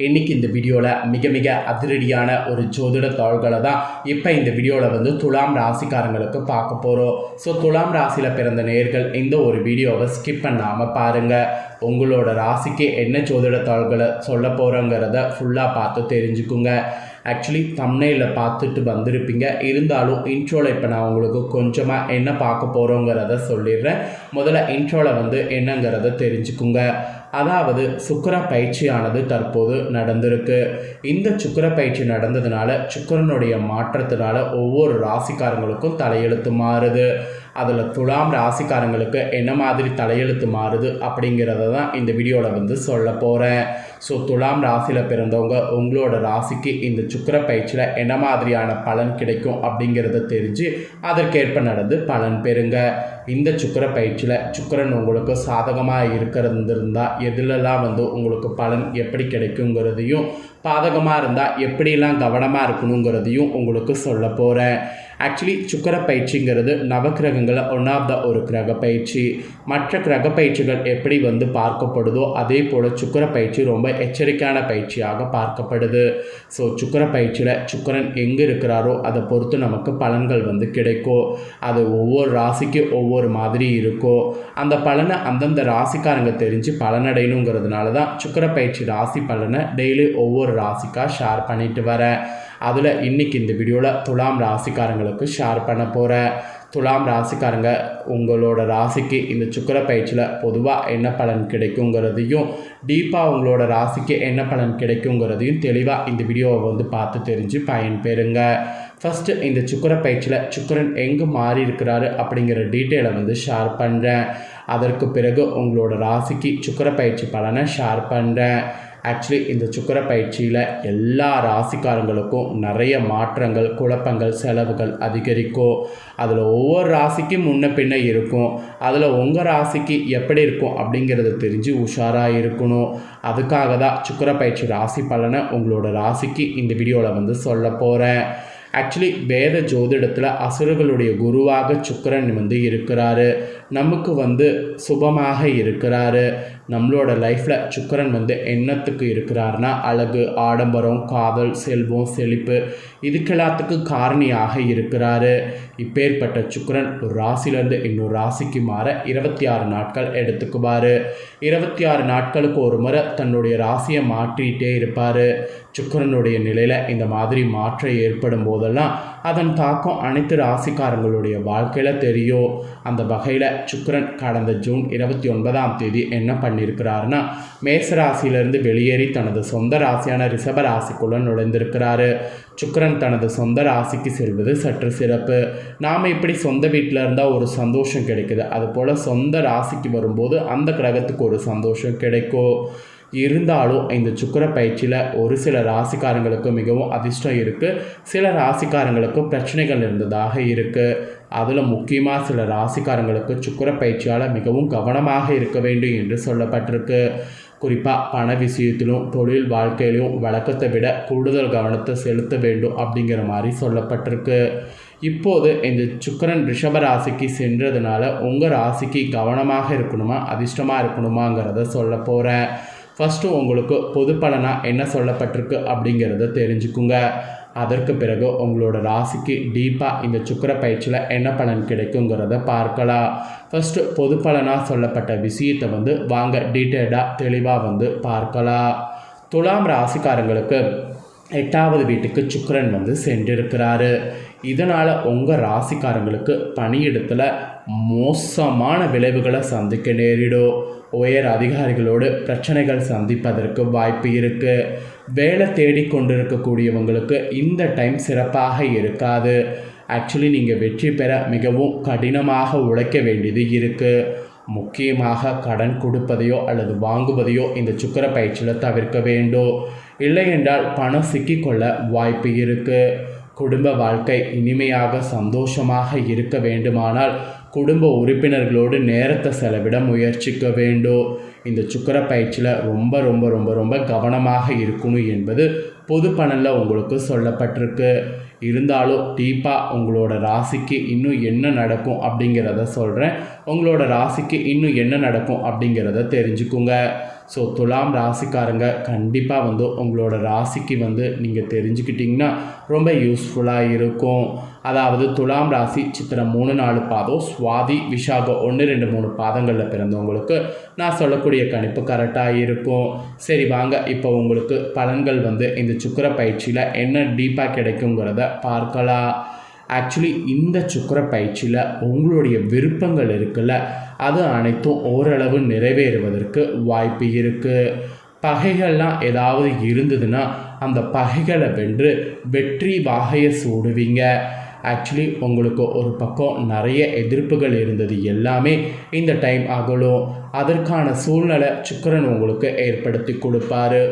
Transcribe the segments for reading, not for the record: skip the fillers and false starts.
இன்றைக்கி இந்த வீடியோவில் மிக மிக அதிரடியான ஒரு ஜோதிட தாள்களை தான் இப்போ இந்த வீடியோவில் வந்து துலாம் ராசிக்காரங்களுக்கு பார்க்க போகிறோம். ஸோ துலாம் ராசியில் பிறந்த நேயர்கள் இந்த ஒரு வீடியோவை ஸ்கிப் பண்ணாமல் பாருங்கள். உங்களோட ராசிக்கு என்ன ஜோதிட தாள்களை சொல்ல போகிறோங்கிறத ஃபுல்லாக பார்த்து தெரிஞ்சுக்குங்க. ஆக்சுவலி தம்ப்நெயிலில் பார்த்துட்டு வந்திருப்பீங்க, இருந்தாலும் இன்ட்ரோவில் இப்போ நான் உங்களுக்கு கொஞ்சமாக என்ன பார்க்க போகிறோங்கிறத சொல்லிடுறேன். முதல்ல இன்ட்ரோவில் வந்து என்னங்கிறத தெரிஞ்சுக்குங்க. அதாவது சுக்கிர பயிற்சியானது தற்போது நடந்திருக்கு. இந்த சுக்கிர பயிற்சி நடந்ததுனால சுக்கிரனுடைய மாற்றத்தினால ஒவ்வொரு ராசிக்காரங்களுக்கும் தலையெழுத்து மாறுது. அதில் துலாம் ராசிக்காரங்களுக்கு என்ன மாதிரி தலையெழுத்து மாறுது அப்படிங்கிறத தான் இந்த வீடியோவில் வந்து சொல்ல போகிறேன். ஸோ துலாம் ராசியில் பிறந்தவங்க உங்களோட ராசிக்கு இந்த சுக்கிர பயிற்சியில் என்ன மாதிரியான பலன் கிடைக்கும் அப்படிங்கிறத தெரிஞ்சு அதற்கேற்ப நடந்து பலன் பெறுங்க. இந்த சுக்கிர பயிற்சியில் சுக்கிரன் உங்களுக்கு சாதகமாக இருக்கிறதுருந்தால் எதுலெல்லாம் வந்து உங்களுக்கு பலன் எப்படி கிடைக்குங்கிறதையும், பாதகமாக இருந்தால் எப்படிலாம் கவனமாக இருக்கணுங்கிறதையும் உங்களுக்கு சொல்ல போகிறேன். Actually Sukra பயிற்சிங்கிறது நவக்கிரகங்களில் one of the ஒரு கிரக பயிற்சி. மற்ற கிரக பயிற்சிகள் எப்படி வந்து பார்க்கப்படுதோ அதே போல் சுக்கிர பயிற்சி ரொம்ப எச்சரிக்கையான பயிற்சியாக பார்க்கப்படுது. ஸோ சுக்கிர பயிற்சியில் சுக்கிரன் எங்கே இருக்கிறாரோ அதை பொறுத்து நமக்கு பலன்கள் வந்து கிடைக்கும். அது ஒவ்வொரு ராசிக்கு ஒவ்வொரு மாதிரி இருக்கும். அந்த பலனை அந்தந்த ராசிக்காரங்க தெரிஞ்சு பலனடையணுங்கிறதுனால தான் சுக்கிர பயிற்சி ராசி பலனை டெய்லி ஒவ்வொரு ராசிக்காக ஷேர் பண்ணிட்டு வரேன். அதில் இன்றைக்கி இந்த வீடியோவில் துலாம் ராசிக்காரங்களுக்கு ஷேர் பண்ண போகிறேன். துலாம் ராசிக்காரங்க உங்களோட ராசிக்கு இந்த சுக்கிர பயிற்சியில் பொதுவாக என்ன பலன் கிடைக்குங்கிறதையும், டீப்பாக உங்களோட ராசிக்கு என்ன பலன் கிடைக்குங்கிறதையும் தெளிவாக இந்த வீடியோவை வந்து பார்த்து தெரிஞ்சு பயன்பெறுங்க. ஃபஸ்ட்டு இந்த சுக்கிர பயிற்சியில் சுக்கிரன் எங்கே மாறி இருக்கிறாரு அப்படிங்கிற டீட்டெயிலை வந்து ஷேர் பண்ணுறேன். அதற்கு பிறகு உங்களோட ராசிக்கு சுக்கிர பயிற்சி பலனை ஷேர் பண்ணுறேன். ஆக்சுவலி இந்த சுக்கிர பயிற்சியில் எல்லா ராசிக்காரங்களுக்கும் நிறைய மாற்றங்கள், குழப்பங்கள், செலவுகள் அதிகரிக்கும். அதில் ஒவ்வொரு ராசிக்கும் முன்ன பின்ன இருக்கும். அதில் உங்கள் ராசிக்கு எப்படி இருக்கும் அப்படிங்கிறத தெரிஞ்சு உஷாராக இருக்கணும். அதுக்காக தான் சுக்கிர பயிற்சி ராசி பலனை உங்களோட ராசிக்கு இந்த வீடியோவில் வந்து சொல்ல போகிறேன். ஆக்சுவலி வேத ஜோதிடத்தில் அசுரர்களுடைய குருவாக சுக்கிரன் வந்து இருக்கிறாரு. நமக்கு வந்து சுபமாக இருக்கிறாரு. நம்மளோட லைஃப்பில் சுக்கிரன் வந்து என்னத்துக்கு இருக்கிறாருன்னா அழகு, ஆடம்பரம், காதல், செல்வம், செழிப்பு இதுக்கெல்லாத்துக்கும் காரணியாக இருக்கிறாரு. இப்பேற்பட்ட சுக்கிரன் ஒரு ராசிலேருந்து இன்னொரு ராசிக்கு மாற 26 நாட்கள் எடுத்துக்குவார். 26 நாட்களுக்கு ஒரு முறை தன்னுடைய ராசியை மாற்றிகிட்டே இருப்பார். சுக்கிரனுடைய நிலையில் இந்த மாதிரி மாற்றம் ஏற்படும் போதெல்லாம் அதன் தாக்கம் அனைத்து ராசிக்காரங்களுடைய வாழ்க்கையில் தெரியும். அந்த வகையில் சுக்கிரன் கடந்த ஜூன் 29ஆம் தேதி என்ன பண்ணியிருக்கிறாருன்னா, மேச ராசியிலிருந்து வெளியேறி தனது சொந்த ராசியான ரிஷப ராசிக்குள்ளே நுழைந்திருக்கிறாரு. சுக்கிரன் தனது சொந்த ராசிக்கு செல்வது சற்று சிறப்பு. நாம் இப்படி சொந்த வீட்டில் இருந்தால் ஒரு சந்தோஷம் கிடைக்குது, அதுபோல் சொந்த ராசிக்கு வரும்போது அந்த கிரகத்துக்கு ஒரு சந்தோஷம் கிடைக்கும். இருந்தாலும் இந்த சுக்கிர பயிற்சியில் ஒரு சில ராசிக்காரங்களுக்கு மிகவும் அதிர்ஷ்டம் இருக்குது, சில ராசிக்காரங்களுக்கு பிரச்சனைகள் இருந்ததாக இருக்குது. அதில் முக்கியமாக சில ராசிக்காரங்களுக்கு சுக்கிர பயிற்சியால் மிகவும் கவனமாக இருக்க வேண்டும் என்று சொல்லப்பட்டிருக்கு. குறிப்பாக பண விஷயத்திலும் தொழில் வாழ்க்கையிலும் வழக்கத்தை விட கூடுதல் கவனத்தை செலுத்த வேண்டும் அப்படிங்கிற மாதிரி சொல்லப்பட்டிருக்கு. இப்போது இந்த சுக்கிரன் ரிஷப ராசிக்கு சென்றதுனால உங்கள் ராசிக்கு கவனமாக இருக்கணுமா அதிர்ஷ்டமாக இருக்கணுமாங்கிறத சொல்ல போகிறேன். ஃபஸ்ட்டு உங்களுக்கு பொது பலனாக என்ன சொல்லப்பட்டிருக்கு அப்படிங்கிறத தெரிஞ்சுக்குங்க. அதற்கு பிறகு உங்களோட ராசிக்கு டீப்பாக இந்த சுக்கிர பயிற்சியில் என்ன பலன் கிடைக்குங்கிறத பார்க்கலாம். ஃபஸ்ட்டு பொது பலனாக சொல்லப்பட்ட விஷயத்தை வந்து வாங்க டீட்டெயிலாக தெளிவாக வந்து பார்க்கலாம். துலாம் ராசிக்காரங்களுக்கு 8வது வீட்டுக்கு சுக்கிரன் வந்து சென்றிருக்கிறாரு. இதனால் உங்கள் ராசிக்காரங்களுக்கு பணியிடத்தில் மோசமான விளைவுகளை சந்திக்க நேரிடும். உயர் அதிகாரிகளோடு பிரச்சனைகள் சந்திப்பதற்கு வாய்ப்பு இருக்குது. வேலை தேடிக்கொண்டிருக்கக்கூடியவங்களுக்கு இந்த டைம் சிறப்பாக இருக்காது. ஆக்சுவலி நீங்கள் வெற்றி பெற மிகவும் கடினமாக உழைக்க வேண்டியது இருக்குது. முக்கியமாக கடன் கொடுப்பதையோ அல்லது வாங்குவதையோ இந்த சுக்கிர பயிற்சியில் தவிர்க்க வேண்டும். இல்லை என்றால் பணம் சிக்கிக்கொள்ள வாய்ப்பு இருக்குது. குடும்ப வாழ்க்கை இனிமையாக சந்தோஷமாக இருக்க வேண்டுமானால் குடும்ப உறுப்பினர்களோடு நேரத்தை செலவிட முயற்சிக்க வேண்டும். இந்த சுக்கிர பயிற்சியில் ரொம்ப ரொம்ப ரொம்ப ரொம்ப கவனமாக இருக்கணும் என்பது பொது பலனில் உங்களுக்கு சொல்லப்பட்டிருக்கு. இருந்தாலும் டீப்பாக உங்களோட ராசிக்கு இன்னும் என்ன நடக்கும் அப்படிங்கிறத சொல்கிறேன். உங்களோட ராசிக்கு இன்னும் என்ன நடக்கும் அப்படிங்கிறத தெரிஞ்சுக்குங்க. ஸோ துலாம் ராசிக்காரங்க கண்டிப்பாக வந்து உங்களோட ராசிக்கு வந்து நீங்கள் தெரிஞ்சுக்கிட்டிங்கன்னா ரொம்ப யூஸ்ஃபுல்லாக இருக்கும். அதாவது துலாம் ராசி சித்திரை 3-4 பாதம், சுவாதி விஷாகம் 1-2-3 பாதங்களில் பிறந்தவங்களுக்கு நான் சொல்லக்கூடிய கணிப்பு கரெக்டாக இருக்கும். சரி வாங்க, இப்போ உங்களுக்கு பலன்கள் வந்து இந்த சுக்கிர பயிற்சியில் என்ன டீப்பாக கிடைக்குங்கிறத பார்க்கலாம். ஆக்சுவலி இந்த சுக்கிர பயிற்சியில் உங்களுடைய விருப்பங்கள் இருக்குல்ல, அது அனைத்தும் ஓரளவு நிறைவேறுவதற்கு வாய்ப்பு இருக்குது. பகைகள்லாம் ஏதாவது இருந்ததுன்னா அந்த பகைகளை வென்று வெற்றி வாகையை சூடுவீங்க. ஆக்சுவலி உங்களுக்கு ஒரு பக்கம் நிறைய எதிர்ப்புகள் இருந்தது, எல்லாமே இந்த டைம் அகலும். அதற்கான சூழ்நிலை சுக்கிரன் உங்களுக்கு ஏற்படுத்தி கொடுப்பாரு.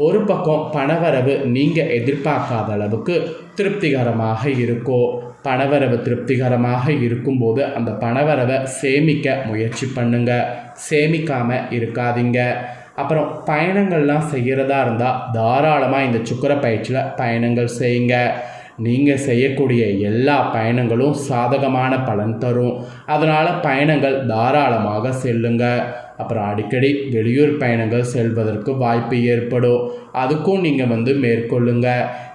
ஒரு பக்கம் பணவரவு நீங்கள் எதிர்பார்க்காத அளவுக்கு திருப்திகரமாக இருக்கும். பணவரவு திருப்திகரமாக இருக்கும்போது அந்த பணவரவை சேமிக்க முயற்சி பண்ணுங்க, சேமிக்காமல் இருக்காதீங்க. அப்புறம் பயணங்கள்லாம் செய்கிறதா இருந்தால் தாராளமாக இந்த சுக்கிர பயிற்சியில் பயணங்கள் செய்யுங்க. நீங்கள் செய்யக்கூடிய எல்லா பயணங்களும் சாதகமான பலன் தரும். அதனால் பயணங்கள் தாராளமாக செல்லுங்க. அப்புறம் அடிக்கடி வெளியூர் பயணங்கள் செல்வதற்கு வாய்ப்பு ஏற்படும், அதுக்கும் நீங்கள் வந்து மேற்கொள்ளுங்க.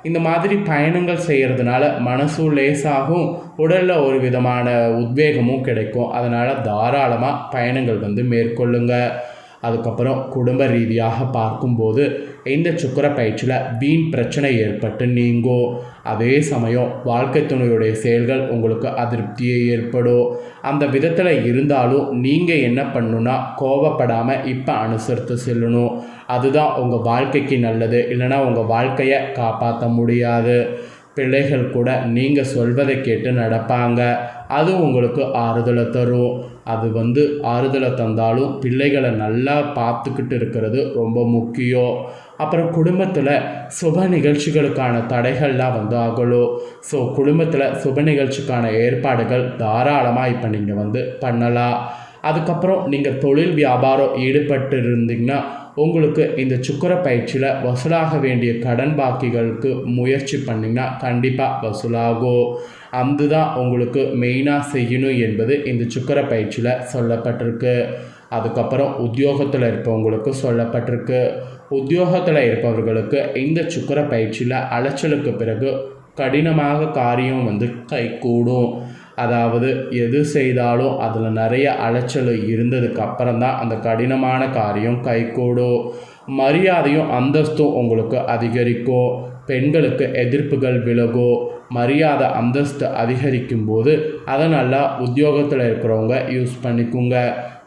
இந்த மாதிரி பயணங்கள் செய்கிறதுனால மனசு லேசாகும், உடலில் ஒரு விதமான உத்வேகமும் கிடைக்கும். அதனால் தாராளமாக பயணங்கள் வந்து மேற்கொள்ளுங்க. அதுக்கப்புறம் குடும்ப ரீதியாக பார்க்கும்போது இந்த சுக்கிர பயிற்சியில் வீண் பிரச்சனை ஏற்பட்டு நீங்கும். அதே சமயம் வாழ்க்கை துணையுடைய செயல்கள் உங்களுக்கு அதிருப்தியை ஏற்படும். அந்த விதத்தில் இருந்தாலும் நீங்கள் என்ன பண்ணணுன்னா கோபப்படாமல் இப்போ அனுசரித்து செல்லணும். அதுதான் உங்கள் வாழ்க்கைக்கு நல்லது. இல்லைனா உங்கள் வாழ்க்கையை காப்பாற்ற முடியாது. பிள்ளைகள் கூட நீங்கள் சொல்வதை கேட்டு நடப்பாங்க, அது உங்களுக்கு ஆறுதலை தரும். அது வந்து ஆறுதலை தந்தாலும் பிள்ளைகளை நல்லா பார்த்துக்கிட்டு இருக்கிறது ரொம்ப முக்கியம். அப்புறம் குடும்பத்தில் சுப நிகழ்ச்சிகளுக்கான தடைகள்லாம் வந்து அகலும். ஸோ குடும்பத்தில் சுப நிகழ்ச்சிக்கான ஏற்பாடுகள் தாராளமாக இப்போ நீங்கள் வந்து பண்ணலாம். அதுக்கப்புறம் நீங்கள் தொழில் வியாபாரம் ஈடுபட்டு இருந்தீங்கன்னா உங்களுக்கு இந்த சுக்கிர பயிற்சியில் வசூலாக வேண்டிய கடன் பாக்கிகளுக்கு முயற்சி பண்ணிங்கன்னா கண்டிப்பாக வசூலாகும். அதுதான் உங்களுக்கு மெயினாக செய்யணும் என்பது இந்த சுக்கிர பயிற்சியில் சொல்லப்பட்டிருக்கு. அதுக்கப்புறம் உத்தியோகத்தில் இருப்பவங்களுக்கு சொல்லப்பட்டிருக்கு. உத்தியோகத்தில் இருப்பவர்களுக்கு இந்த சுக்கிர பயிற்சியில் அலைச்சலுக்கு பிறகு கடினமாக காரியம் வந்து கைகூடும். அதாவது எது செய்தாலும் அதில் நிறைய அலைச்சல் இருந்ததுக்கு அப்புறம்தான் அந்த கடினமான காரியம் கைகூடும். மரியாதையும் அந்தஸ்தும் உங்களுக்கு அதிகரிக்கும். பெண்களுக்கு எதிர்ப்புகள் விலகும். மரியாதை அந்தஸ்து அதிகரிக்கும் போது அதை நல்லா உத்தியோகத்தில் இருக்கிறவங்க யூஸ் பண்ணிக்குங்க.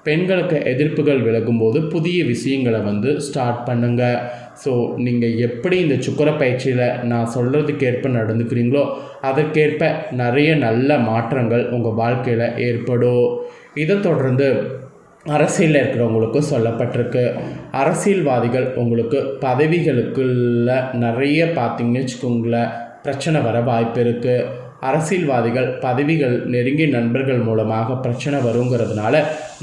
பெண்களுக்கு எதிர்ப்புகள் விலகும்போது புதிய விஷயங்களை வந்து ஸ்டார்ட் பண்ணுங்கள். ஸோ நீங்கள் எப்படி இந்த சுக்கிர பயிற்சியில் நான் சொல்கிறதுக்கேற்ப நடந்துக்கிறீங்களோ அதற்கேற்ப நிறைய நல்ல மாற்றங்கள் உங்கள் வாழ்க்கையில் ஏற்படும். இதை தொடர்ந்து அரசியலில் இருக்கிறவங்களுக்கு சொல்லப்பட்டிருக்கு. அரசியல்வாதிகள் உங்களுக்கு பதவிகளுக்குள்ள நிறைய பார்த்திங்கன்னு வச்சுக்கோங்களேன் பிரச்சனை வர வாய்ப்பு இருக்குது. அரசியல்வாதிகள் பதவிகள் நெருங்கிய நண்பர்கள் மூலமாக பிரச்சனை வருங்கிறதுனால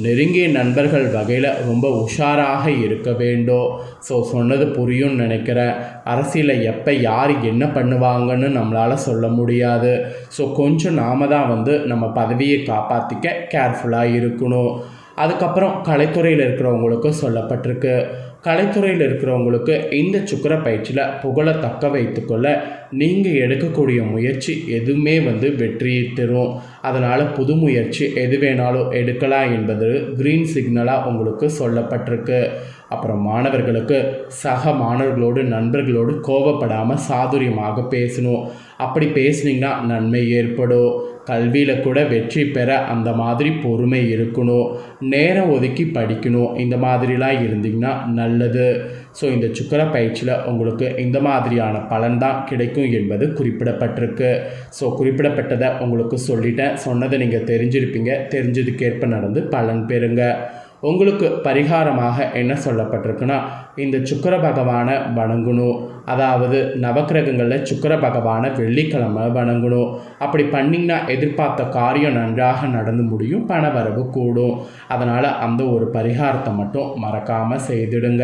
நெருங்கிய நண்பர்கள் வகையில் ரொம்ப உஷாராக இருக்க வேண்டும். ஸோ சொன்னது புரியும்னு நினைக்கிறேன். அரசியலில் எப்போ யார் என்ன பண்ணுவாங்கன்னு நம்மளால் சொல்ல முடியாது. ஸோ கொஞ்சம் நாம தான் வந்து நம்ம பதவியை காப்பாற்றிக்க கேர்ஃபுல்லாக இருக்கணும். அதுக்கப்புறம் கலைத்துறையில் இருக்கிறவங்களுக்கு சொல்லப்பட்டிருக்கு. கலைத்துறையில் இருக்கிறவங்களுக்கு இந்த சுக்கிர பயிற்சியில் புகழை தக்க வைத்துக்கொள்ள நீங்கள் எடுக்கக்கூடிய முயற்சி எதுவுமே வந்து வெற்றியை தரும். அதனால் புது முயற்சி எது வேணாலும் எடுக்கலாம் என்பது க்ரீன் சிக்னலாக உங்களுக்கு சொல்லப்பட்டிருக்கு. அப்புறம் மாணவர்களுக்கு சக மாணவர்களோடு நண்பர்களோடு கோபப்படாமல் சாதுரியமாக பேசணும். அப்படி பேசுனீங்கன்னா நன்மை ஏற்படும். கல்வியில் கூட வெற்றி பெற அந்த மாதிரி பொறுமை இருக்கணும். நேரம் ஒதுக்கி படிக்கணும். இந்த மாதிரிலாம் இருந்தீங்கன்னா நல்லது. ஸோ இந்த சுக்கிர பயிற்சியில் உங்களுக்கு இந்த மாதிரியான பலன்தான் கிடைக்கும் என்பது குறிப்பிடப்பட்டிருக்கு. ஸோ குறிப்பிடப்பட்டதை உங்களுக்கு சொல்லிட்டேன். சொன்னதை நீங்கள் தெரிஞ்சிருப்பீங்க. தெரிஞ்சதுக்கேற்ப நடந்து பலன் பெறுங்க. உங்களுக்கு பரிகாரமாக என்ன சொல்லப்பட்டிருக்குன்னா இந்த சுக்கிர பகவானை வணங்கணும். அதாவது நவக்கிரகங்களில் சுக்கிர பகவானை வெள்ளிக்கிழமை வணங்கணும். அப்படி பண்ணிங்கன்னா எதிர்பார்த்த காரியம் நன்றாக நடந்து முடியும், பண வரவு கூடும். அதனால் அந்த ஒரு பரிகாரத்தை மட்டும் மறக்காமல் செய்திடுங்க.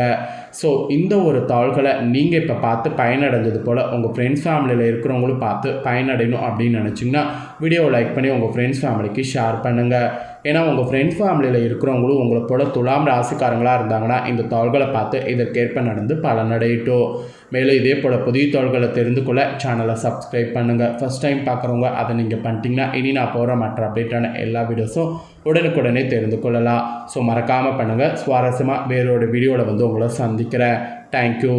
ஸோ இந்த ஒரு தாள்களை நீங்கள் இப்போ பார்த்து பயனடைஞ்சது போல் உங்கள் ஃப்ரெண்ட்ஸ் ஃபேமிலியில் இருக்கிறவங்களும் பார்த்து பயனடையணும் அப்படின்னு நினச்சிங்கன்னா வீடியோவை லைக் பண்ணி உங்கள் ஃப்ரெண்ட்ஸ் ஃபேமிலிக்கு ஷேர் பண்ணுங்கள். ஏன்னா உங்கள் ஃப்ரெண்ட்ஸ் ஃபேமிலியில் இருக்கிறவங்களும் உங்களை போல துலாம் ராசிக்காரங்களாக இருந்தாங்கன்னா இந்த தாள்களை பார்த்து இதற்கேற்ப நடந்து பலனடையட்டும். மேலும் இதே போல் புதிய தாள்களை தெரிந்து கொள்ள சேனலை சப்ஸ்கிரைப் பண்ணுங்கள். ஃபஸ்ட் டைம் பார்க்குறவங்க அதை நீங்கள் பண்ணிட்டீங்கன்னா இனி நான் போகிற மற்ற அப்டேட்டான எல்லா வீடியோஸும் உடனுக்குடனே தெரிந்து கொள்ளலாம். ஸோ மறக்காமல் பண்ணுங்கள். சுவாரஸ்யமாக வேறொரு வீடியோவில் உங்களை சந்திக்கிறேன். தேங்க்யூ.